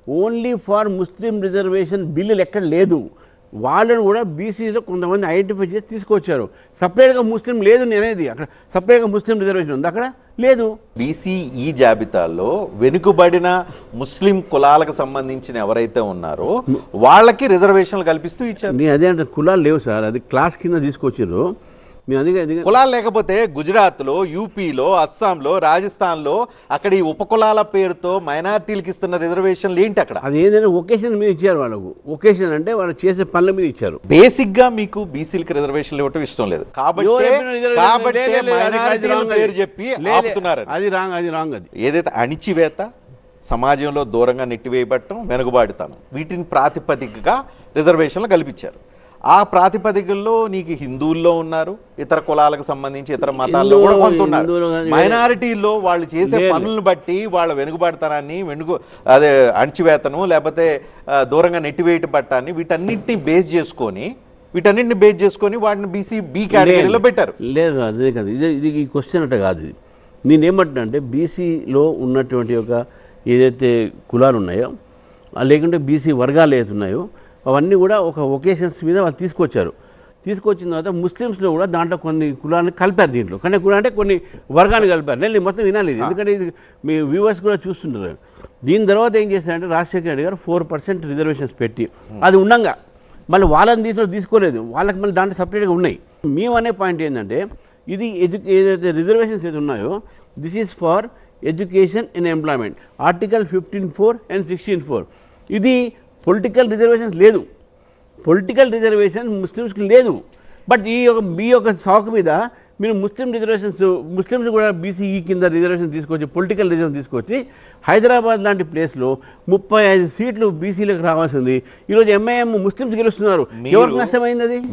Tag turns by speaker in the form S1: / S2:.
S1: Only for Muslim reservation బిల్లులు ఎక్కడ లేదు. వాళ్ళను కూడా బీసీలో కొంతమంది ఐడెంటిఫై చేసి తీసుకొచ్చారు. సపరేట్గా ముస్లిం లేదు నేనేది, అక్కడ సపరేట్గా ముస్లిం రిజర్వేషన్ ఉంది, అక్కడ లేదు.
S2: బీసీ ఈ జాబితాలో వెనుకబడిన ముస్లిం కులాలకు సంబంధించిన ఎవరైతే ఉన్నారో వాళ్ళకి రిజర్వేషన్లు కల్పిస్తూ ఇచ్చారు.
S1: నేను అదే అంటే కులాలు లేవు సార్, అది క్లాస్ కింద తీసుకొచ్చారు.
S2: కులాలు లేకపోతే గుజరాత్లో, యూపీలో, అస్సాంలో, రాజస్థాన్లో అక్కడ ఈ ఉపకులాల పేరుతో మైనార్టీలకు ఇస్తున్న రిజర్వేషన్లు ఏంటి అక్కడ?
S1: అది ఏంటంటే ఒకేషన్ మీద ఇచ్చారు వాళ్ళకు. ఒకేషన్ అంటే వాళ్ళు చేసే పనుల మీద ఇచ్చారు.
S2: బేసిక్ గా మీకు బీసీలకు రిజర్వేషన్లు ఇవ్వటం ఇష్టం లేదు కాబట్టి పేరు చెప్పి ఆపుతున్నారు.
S1: అది రాంగ్. అది
S2: ఏదైతే అణిచివేత, సమాజంలో దూరంగా నెట్టివేయబట్టం, వెనుకబాటుతనం, వీటిని ప్రాతిపదికగా రిజర్వేషన్లు కల్పించారు. ఆ ప్రాతిపదికల్లో నీకు హిందువుల్లో ఉన్నారు, ఇతర కులాలకు సంబంధించి ఇతర మతాల్లో కూడా కొంత ఉన్నారు. మైనారిటీల్లో వాళ్ళు చేసే పనులను బట్టి వాళ్ళ వెనుకబడతనాన్ని, అదే అణచివేతను, లేకపోతే దూరంగా నెట్టివేయట పట్టాన్ని, వీటన్నిటిని బేస్ చేసుకొని వాటిని బీసీ బి కేటగిరీలో పెట్టారు.
S1: లేదు అదే కాదు, ఇది ఈ క్వశ్చన్ అంటే కాదు. ఇది నేనేమంటున్నా అంటే బీసీలో ఉన్నటువంటి ఒక ఏదైతే కులాలు ఉన్నాయో లేకుంటే బీసీ వర్గాలు ఏదైతే ఉన్నాయో అవన్నీ కూడా ఒక ఒకేషన్స్ మీద వాళ్ళు తీసుకొచ్చారు. తీసుకొచ్చిన తర్వాత ముస్లిమ్స్లో కూడా దాంట్లో కొన్ని కులాన్ని కలిపారు. దీంట్లో కానీ కుల అంటే కొన్ని వర్గాన్ని కలిపారు. నేను మొత్తం వినాలి, ఎందుకంటే ఇది మీ వ్యూవర్స్ కూడా చూస్తుంటారు. దీని తర్వాత ఏం చేశారంటే రాజశేఖర రెడ్డి గారు 4% రిజర్వేషన్స్ పెట్టి అది ఉండగా మళ్ళీ వాళ్ళని తీసుకోలేదు, వాళ్ళకి మళ్ళీ దాంట్లో సపరేట్గా ఉన్నాయి. మేము అనే పాయింట్ ఏంటంటే ఇది ఏదైతే రిజర్వేషన్స్ ఏది ఉన్నాయో this is for education and employment, article 15(4) and 16(4). ఇది పొలిటికల్ రిజర్వేషన్స్ లేదు, పొలిటికల్ రిజర్వేషన్ ముస్లిమ్స్కి లేదు. బట్ ఈ యొక్క సాకు మీద మీరు ముస్లిమ్స్ కూడా బీసీఈ కింద రిజర్వేషన్ తీసుకొచ్చి, పొలిటికల్ రిజర్వేషన్ తీసుకొచ్చి హైదరాబాద్ లాంటి ప్లేస్లో 35 సీట్లు బీసీలకు రావాల్సింది. ఈరోజు ఎంఐఎం ముస్లిమ్స్ గెలుస్తున్నారు. ఎవరికి నష్టమైంది అది?